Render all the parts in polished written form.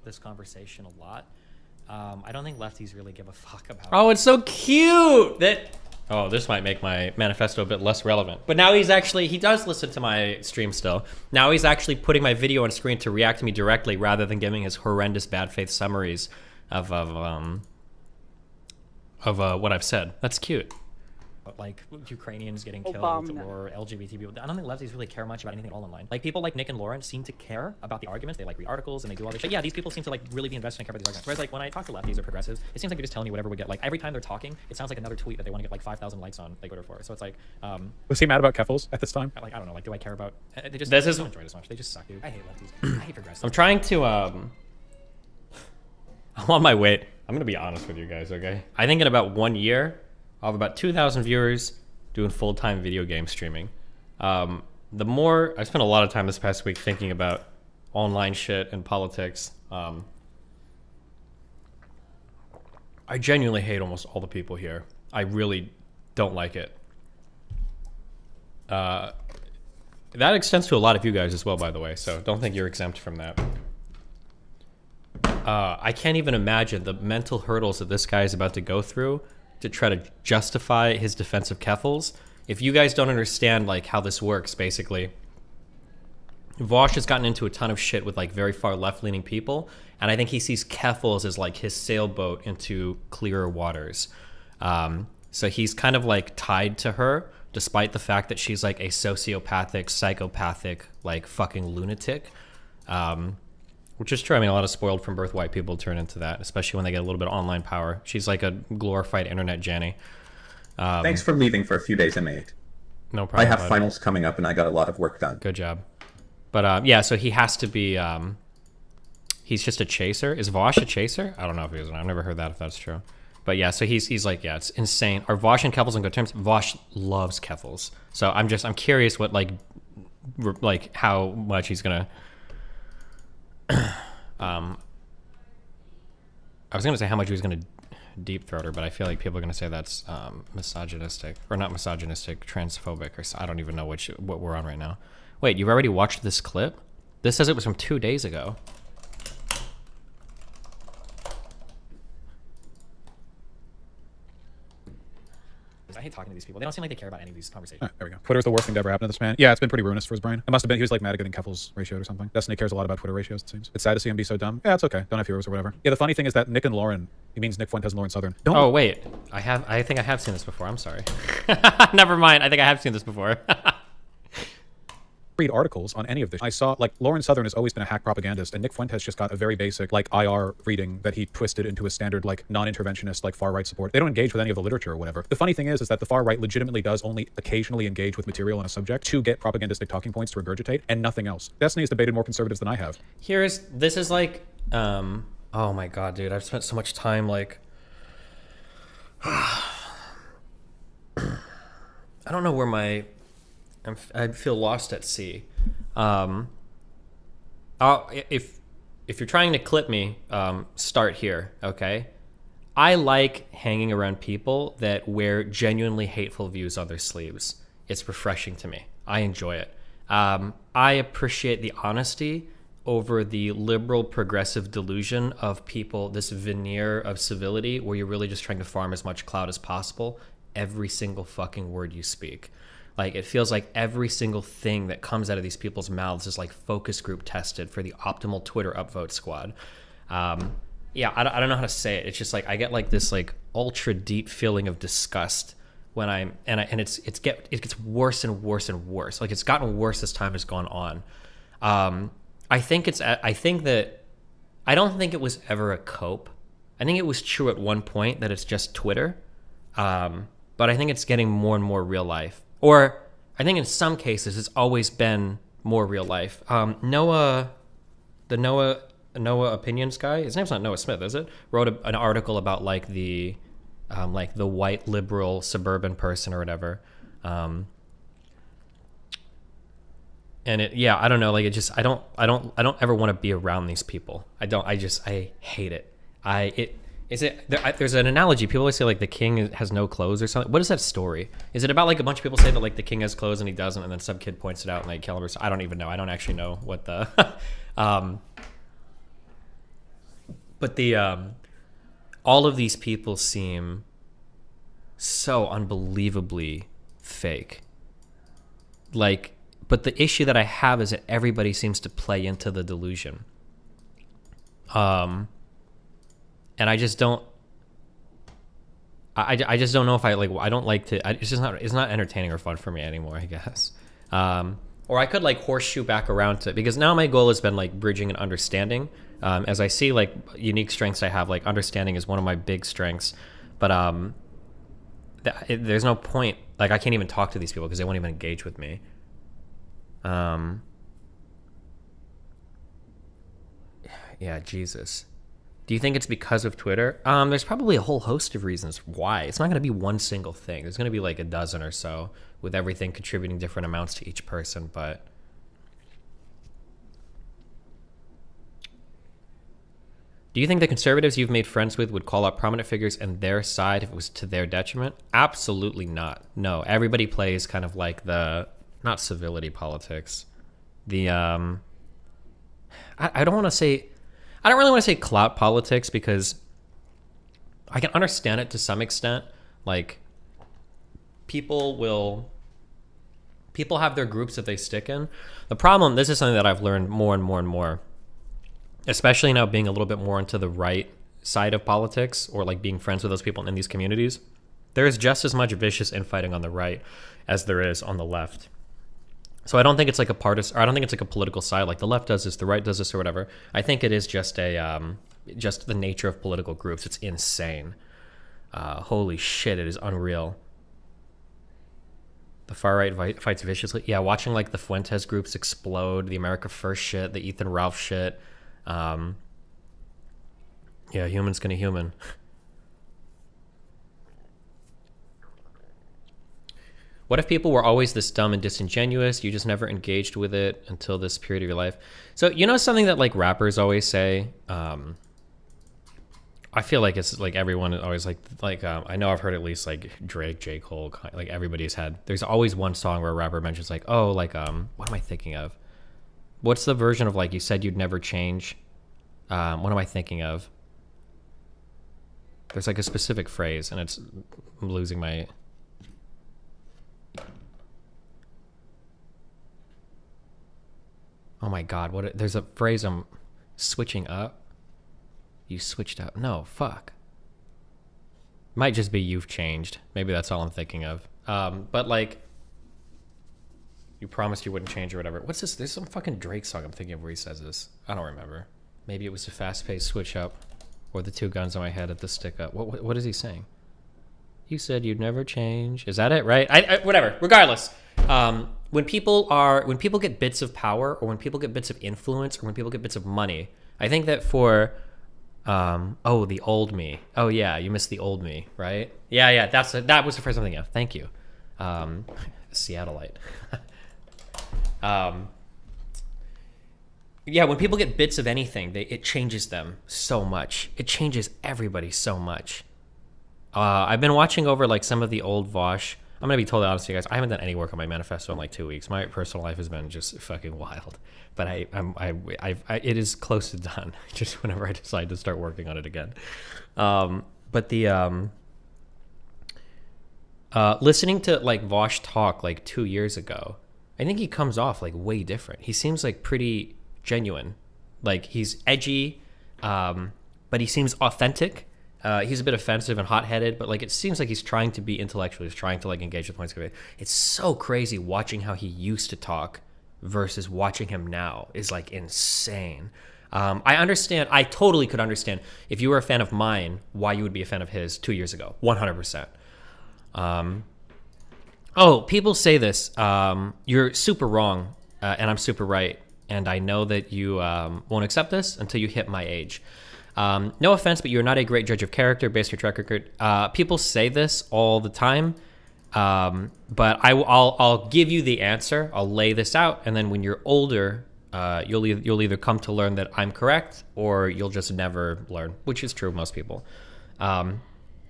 this conversation a lot. I don't think lefties really give a fuck about. Oh, it's so cute that. Oh, this might make my manifesto a bit less relevant. But now he does listen to my stream still. Now he's actually putting my video on screen to react to me directly rather than giving his horrendous bad faith summaries of what I've said. That's cute. Like Ukrainians getting killed or LGBT people. I don't think lefties really care much about anything all online. Like people like Nick and Lauren seem to care about the arguments. They like read articles and they do all this shit. Yeah, these people seem to like really be invested and care about these arguments. Whereas like when I talk to lefties or progressives, it seems like they're just telling me whatever we get. Like every time they're talking, it sounds like another tweet that they want to get like 5,000 likes on like Twitter for. So it's like, was he mad about Keffals at this time? Like I don't know. Like do I care about? They just don't enjoy it as much. They just suck, dude. I hate lefties. I hate progressives. I'm trying to I'm on my way. I'm gonna be honest with you guys, okay? I think in about 1 year, I'll have about 2,000 viewers doing full-time video game streaming. The more I spent a lot of time this past week thinking about online shit and politics. I genuinely hate almost all the people here. I really don't like it. That extends to a lot of you guys as well, by the way, so don't think you're exempt from that. I can't even imagine the mental hurdles that this guy is about to go through to try to justify his defense of Keffals. If you guys don't understand like how this works, basically, Vaush has gotten into a ton of shit with like very far left-leaning people, and I think he sees Keffals as like his sailboat into clearer waters. So he's kind of like tied to her, despite the fact that she's like a sociopathic, psychopathic, like fucking lunatic. Which is true. I mean, a lot of spoiled from birth white people turn into that, especially when they get a little bit of online power. She's like a glorified internet Janny. Thanks for leaving for a few days, M8. No problem. I have finals coming up, and I got a lot of work done. Good job. But yeah, so he has to be. He's just a chaser. Is Vaush a chaser? I don't know if he is. I've never heard that. If that's true. But yeah, so he's like, yeah, it's insane. Are Vaush and Keffals on good terms? Vaush loves Keffals. So I'm curious what like how much he's gonna. I was gonna say how much he was gonna deep throat her, but I feel like people are gonna say that's misogynistic, or not misogynistic, transphobic, or I don't even know what we're on right now. Wait, you've already watched this clip? This says it was from 2 days ago. I hate talking to these people. They don't seem like they care about any of these conversations. There we go. Twitter's the worst thing to ever happen to this man. Yeah, it's been pretty ruinous for his brain. It must have been, he was like mad at getting Keffals ratioed or something. Destiny cares a lot about Twitter ratios, it seems. It's sad to see him be so dumb. Yeah, it's okay. Don't have heroes or whatever. Yeah, the funny thing is that Nick and Lauren, he means Nick Fuentes and Lauren Southern. Don't. Oh, wait. I think I have seen this before. I'm sorry. Never mind. I think I have seen this before. Read articles on any of this. I saw like Lauren Southern has always been a hack propagandist, and Nick Fuentes just got a very basic like IR reading that he twisted into a standard like non-interventionist like far right support. They don't engage with any of the literature or whatever. The funny thing is that the far right legitimately does only occasionally engage with material on a subject to get propagandistic talking points to regurgitate and nothing else. Destiny has debated more conservatives than I have. This is like oh my god, dude, I've spent so much time like I don't know where I feel lost at sea. If you're trying to clip me, start here, okay? I like hanging around people that wear genuinely hateful views on their sleeves. It's refreshing to me. I enjoy it. I appreciate the honesty over the liberal progressive delusion of people, this veneer of civility where you're really just trying to farm as much clout as possible every single fucking word you speak. Like, it feels like every single thing that comes out of these people's mouths is like focus group tested for the optimal Twitter upvote squad. Yeah, I don't know how to say it. It's just like I get like this like ultra deep feeling of disgust when it gets worse and worse and worse. Like, it's gotten worse as time has gone on. I don't think it was ever a cope. I think it was true at one point that it's just Twitter. But I think it's getting more and more real life. Or I think in some cases it's always been more real life. Noah Opinions guy, his name's not Noah Smith, is it? Wrote an article about like the white liberal suburban person or whatever. And I don't know, like it just I don't ever want to be around these people. I hate it. There's an analogy. People always say like the king has no clothes or something. What is that story? Is it about like a bunch of people say that like the king has clothes and he doesn't, and then some kid points it out and they kill him? I don't even know. I don't actually know what the But the all of these people seem so unbelievably fake. Like, but the issue that I have is that everybody seems to play into the delusion. And I just don't. I just don't know if I like. I don't like to. It's just not. It's not entertaining or fun for me anymore, I guess. Or I could like horseshoe back around to, because now my goal has been like bridging and understanding. As I see like unique strengths I have, like understanding is one of my big strengths. But there's no point. Like I can't even talk to these people because they won't even engage with me. Yeah, Jesus. Do you think it's because of Twitter? There's probably a whole host of reasons why. It's not going to be one single thing. There's going to be like a dozen or so, with everything contributing different amounts to each person. But do you think the conservatives you've made friends with would call out prominent figures and their side if it was to their detriment? Absolutely not. No, everybody plays kind of like the, not civility politics. The, I don't want to say, I don't really want to say clout politics, because I can understand it to some extent. Like people have their groups that they stick in. The problem, this is something that I've learned more and more and more, especially now being a little bit more into the right side of politics, or like being friends with those people in these communities. There is just as much vicious infighting on the right as there is on the left. So I don't think it's like a partisan, or I don't think it's like a political side, like the left does this, the right does this, or whatever. I think it is just just the nature of political groups. It's insane. Holy shit, it is unreal. The far right fights viciously. Yeah, watching like the Fuentes groups explode, the America First shit, the Ethan Ralph shit. Yeah, human's gonna human. What if people were always this dumb and disingenuous? You just never engaged with it until this period of your life. So, you know, something that like rappers always say, I feel like it's like everyone always like I know I've heard at least like Drake, J. Cole, like everybody's had, there's always one song where a rapper mentions like, oh, like, what am I thinking of? What's the version of like, you said you'd never change? What am I thinking of? There's like a specific phrase, and I'm losing my... Oh my God, there's a phrase I'm switching up. You switched up. No, fuck. Might just be you've changed. Maybe that's all I'm thinking of. But like, you promised you wouldn't change or whatever. What's this? There's some fucking Drake song I'm thinking of where he says this. I don't remember. Maybe it was a fast-paced switch up, or the two guns on my head at the stick up. What is he saying? You said you'd never change. Is that it? Right? Whatever. Regardless. When people get bits of power, or when people get bits of influence, or when people get bits of money, I think that for, the old me. Oh yeah, you missed the old me, right? Yeah, that was the first thing. Thank you. Seattleite. Yeah, when people get bits of anything, it changes them so much. It changes everybody so much. I've been watching over like some of the old Vaush. I'm gonna be totally honest with you guys. I haven't done any work on my manifesto in like 2 weeks. My personal life has been just fucking wild. But it is close to done. Just whenever I decide to start working on it again. But the listening to like Vaush talk like 2 years ago, I think he comes off like way different. He seems like pretty genuine. Like he's edgy, but he seems authentic. He's a bit offensive and hot-headed, but like it seems like he's trying to be intellectual. He's trying to like engage with points of view. It's so crazy watching how he used to talk versus watching him now is like insane. I understand. I totally could understand if you were a fan of mine, why you would be a fan of his 2 years ago. 100%. People say this. You're super wrong, and I'm super right. And I know that you won't accept this until you hit my age. No offense, but you're not a great judge of character based on your track record. People say this all the time, but I'll give you the answer. I'll lay this out, and then when you're older, you'll either come to learn that I'm correct, or you'll just never learn, which is true of most people. I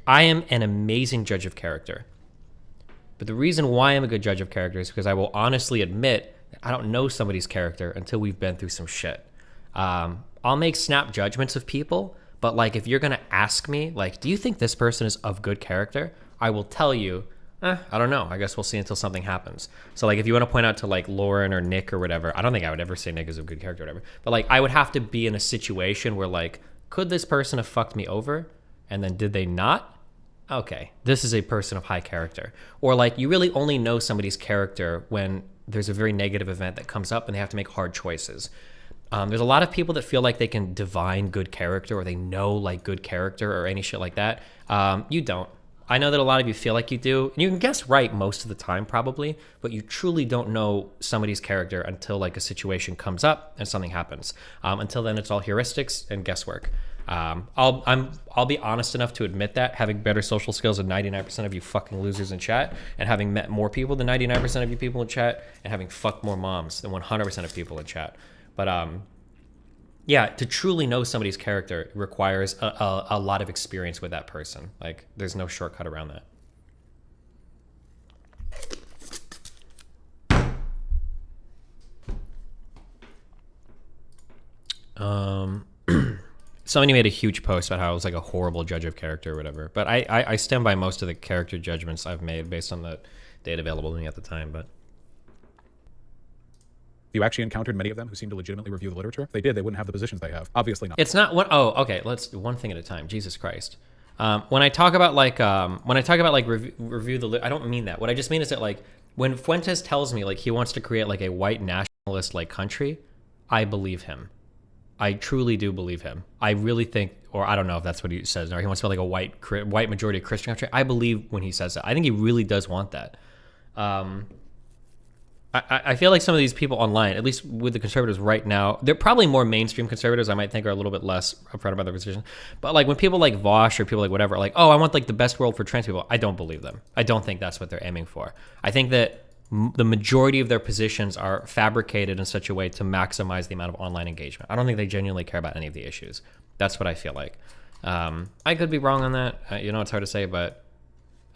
am an amazing judge of character, but the reason why I'm a good judge of character is because I will honestly admit that I don't know somebody's character until we've been through some shit. I'll make snap judgments of people, But like, if you're gonna ask me, like, do you think this person is of good character? I will tell you, I don't know. I guess we'll see until something happens. So like, if you want to point out to like Lauren or Nick or whatever, I don't think I would ever say Nick is of good character or whatever. But like, I would have to be in a situation where like, could this person have fucked me over? And then did they not? Okay, this is a person of high character. Or like, you really only know somebody's character when there's a very negative event that comes up and they have to make hard choices. There's a lot of people that feel like they can divine good character or they know like good character or any shit like that. You don't. I know that a lot of you feel like you do, and you can guess right most of the time probably, but you truly don't know somebody's character until like a situation comes up and something happens. Until then, it's all heuristics and guesswork. I'll be honest enough to admit that having better social skills than 99% of you fucking losers in chat, and having met more people than 99% of you people in chat, and having fucked more moms than 100% of people in chat. But yeah, to truly know somebody's character requires a lot of experience with that person. Like, there's no shortcut around that. Somebody made a huge post about how I was like a horrible judge of character or whatever. But I stand by most of the character judgments I've made based on the data available to me at the time. But you actually encountered many of them who seemed to legitimately review the literature? If they did, they wouldn't have the positions they have. Obviously not. It's not what. Oh, okay. Let's do one thing at a time. Jesus Christ. When I talk about like review the, I don't mean that. What I just mean is that like when Fuentes tells me like he wants to create like a white nationalist like country, I believe him. I truly do believe him. I really think, or I don't know if that's what he says, or he wants to be like a white majority Christian country. I believe when he says that. I think he really does want that. I feel like some of these people online, at least with the conservatives right now, they're probably more mainstream conservatives. I might think are a little bit less upfront about their position. But like when people like Vaush or people like whatever, are like, oh, I want like the best world for trans people. I don't believe them. I don't think that's what they're aiming for. I think that the majority of their positions are fabricated in such a way to maximize the amount of online engagement. I don't think they genuinely care about any of the issues. That's what I feel like. I could be wrong on that. It's hard to say, but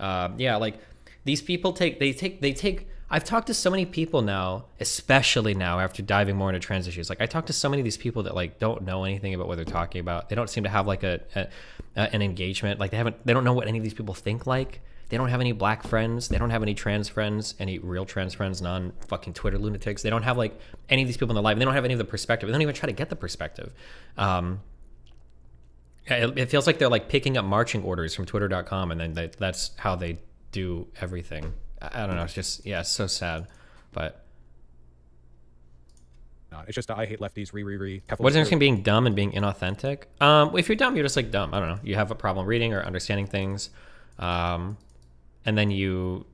yeah, like these people take. I've talked to so many people now, especially now after diving more into trans issues. Like I talked to so many of these people that like don't know anything about what they're talking about. They don't seem to have like an engagement. Like they don't know what any of these people think like. They don't have any black friends. They don't have any trans friends, any real trans friends, non-fucking Twitter lunatics. They don't have like any of these people in their life. They don't have any of the perspective. They don't even try to get the perspective. It feels like they're like picking up marching orders from twitter.com and then that's how they do everything. I don't know. It's just, yeah, it's so sad. But it's just I hate lefties. Keffals. What's the difference between being dumb and being inauthentic? If you're dumb, you're just like dumb. I don't know. You have a problem reading or understanding things. And then you,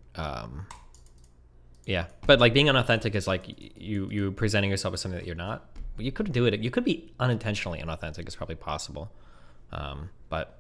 yeah. But like being unauthentic is like you presenting yourself as something that you're not. You could do it. You could be unintentionally inauthentic. It's probably possible. But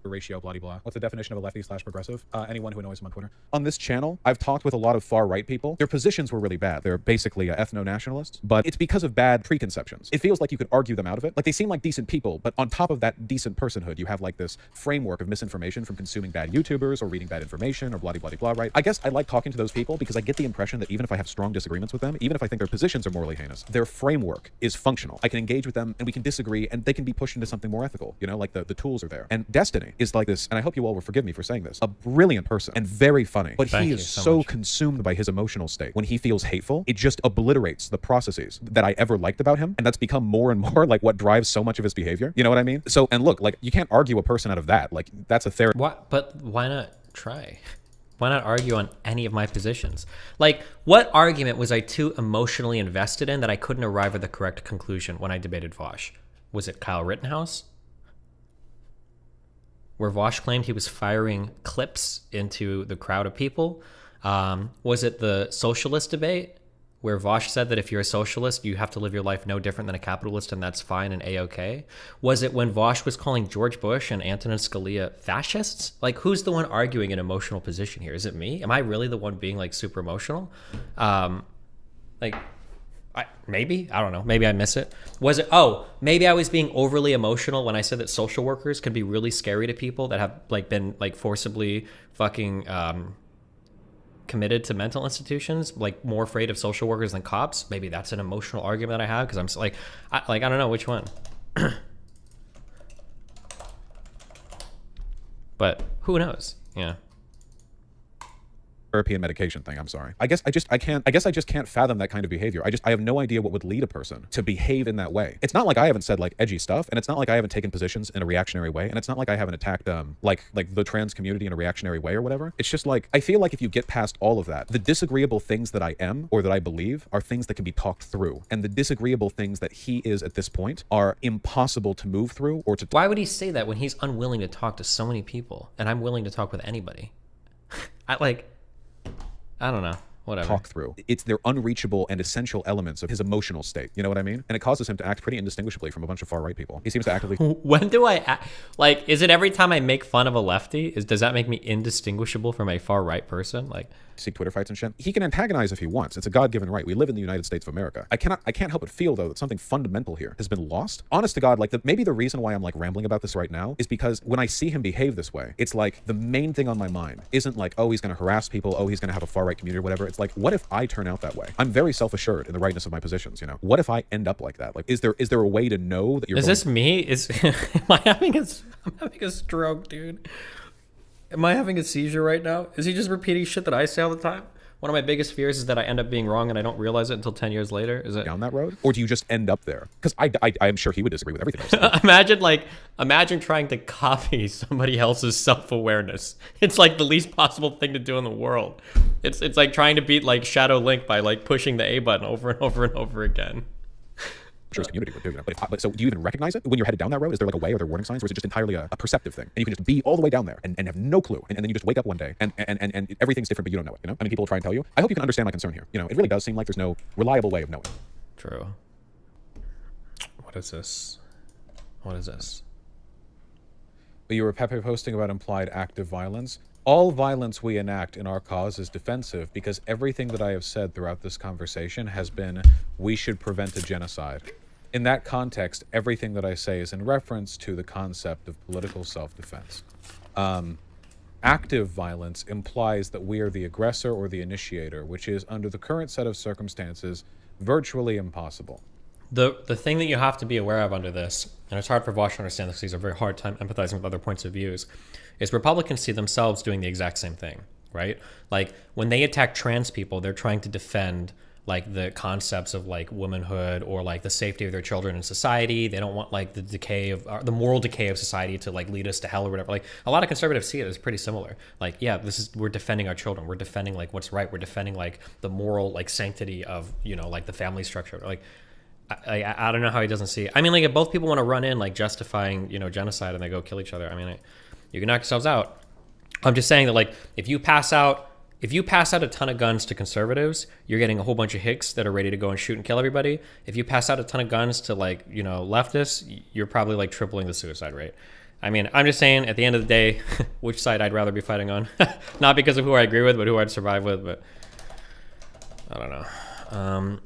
ratio, blah, blah. What's the definition of a lefty/progressive? Anyone who annoys him on Twitter. On this channel, I've talked with a lot of far-right people. Their positions were really bad. They're basically ethno-nationalists, but it's because of bad preconceptions. It feels like you could argue them out of it. Like they seem like decent people, but on top of that decent personhood, you have like this framework of misinformation from consuming bad YouTubers or reading bad information or blah, blah, blah, right? I guess I like talking to those people because I get the impression that even if I have strong disagreements with them, even if I think their positions are morally heinous, their framework is functional. I can engage with them and we can disagree and they can be pushed into something more ethical, like the tools are there. And Destiny is like this, and I hope you all will forgive me for saying this, a brilliant person and very funny, but he is so consumed by his emotional state. When he feels hateful, it just obliterates the processes that I ever liked about him, and that's become more and more like what drives so much of his behavior. You know what I mean? So, and look, like you can't argue a person out of that. Like that's a therapy. What? But why not try? Why not argue on any of my positions? Like, what argument was I too emotionally invested in that I couldn't arrive at the correct conclusion when I debated Vaush? Was it Kyle Rittenhouse? Where Vaush claimed he was firing clips into the crowd of people? Was it the socialist debate where Vaush said that if you're a socialist, you have to live your life no different than a capitalist and that's fine and a-okay? Was it when Vaush was calling George Bush and Antonin Scalia fascists? Like, who's the one arguing an emotional position here? Is it me? Am I really the one being like super emotional? Maybe, I don't know. Maybe I miss it. Was it, maybe I was being overly emotional when I said that social workers can be really scary to people that have like been like forcibly fucking committed to mental institutions, like more afraid of social workers than cops. Maybe that's an emotional argument that I have because I'm like, I don't know which one. But who knows? Yeah. European medication thing. I'm sorry. I guess I just can't fathom that kind of behavior. I have no idea what would lead a person to behave in that way. It's not like I haven't said like edgy stuff, and it's not like I haven't taken positions in a reactionary way, and it's not like I haven't attacked like the trans community in a reactionary way or whatever. It's just like I feel like if you get past all of that, the disagreeable things that I am or that I believe are things that can be talked through, and the disagreeable things that he is at this point are impossible to move through or to. Why would he say that when he's unwilling to talk to so many people, and I'm willing to talk with anybody? I don't know. Whatever. Talk through. They're unreachable and essential elements of his emotional state. You know what I mean? And it causes him to act pretty indistinguishably from a bunch of far-right people. He seems to actively... When do I act? Like, is it every time I make fun of a lefty? Does that make me indistinguishable from a far-right person? Like... seek Twitter fights and shit. He can antagonize if he wants. It's a God-given right. We live in the United States of America. I can't help but feel though that something fundamental here has been lost. Honest to God, like maybe the reason why I'm like rambling about this right now is because when I see him behave this way, it's like the main thing on my mind isn't like, oh, he's going to harass people, oh, he's going to have a far-right community or whatever. It's like, what if I turn out that way? I'm very self-assured in the rightness of my positions, you know. What if I end up like that? Like, is there a way to know that you're Is this me? Am I having I'm having a stroke, dude? Am I having a seizure right now? Is he just repeating shit that I say all the time? One of my biggest fears is that I end up being wrong and I don't realize it until 10 years later. Is it down that road? Or do you just end up there? Because I'm sure he would disagree with everything I said. Imagine trying to copy somebody else's self-awareness. It's like the least possible thing to do in the world. It's like trying to beat like Shadow Link by like pushing the A button over and over and over again. His community would do, you know? But so do you even recognize it when you're headed down that road? Is there like a way, or are there warning signs, or is it just entirely a perceptive thing and you can just be all the way down there and have no clue, and then you just wake up one day and everything's different but you don't know it, you know? I mean, people will try and tell you. I hope you can understand my concern here. You know, it really does seem like there's no reliable way of knowing. True. What is this? What is this? But you were Pepe posting about implied active violence. All violence we enact in our cause is defensive because everything that I have said throughout this conversation has been, we should prevent a genocide. In that context, everything that I say is in reference to the concept of political self-defense. Active violence implies that we are the aggressor or the initiator, which is, under the current set of circumstances, virtually impossible. The thing that you have to be aware of under this, and it's hard for Vaush to understand this because he's a very hard time empathizing with other points of views, is Republicans see themselves doing the exact same thing, right? Like, when they attack trans people, they're trying to defend like the concepts of like womanhood or like the safety of their children in society. They don't want like the decay of the moral decay of society to like lead us to hell or whatever. Like a lot of conservatives see it as pretty similar. Like, yeah, we're defending our children. We're defending like what's right. We're defending like the moral like sanctity of, you know, like the family structure. Like, I don't know how he doesn't see it. I mean, like if both people want to run in like justifying, you know, genocide and they go kill each other, I mean, you can knock yourselves out. I'm just saying that like if you pass out a ton of guns to conservatives, you're getting a whole bunch of hicks that are ready to go and shoot and kill everybody. If you pass out a ton of guns to like, you know, leftists, you're probably like tripling the suicide rate. I mean, I'm just saying at the end of the day, which side I'd rather be fighting on. Not because of who I agree with, but who I'd survive with, but I don't know.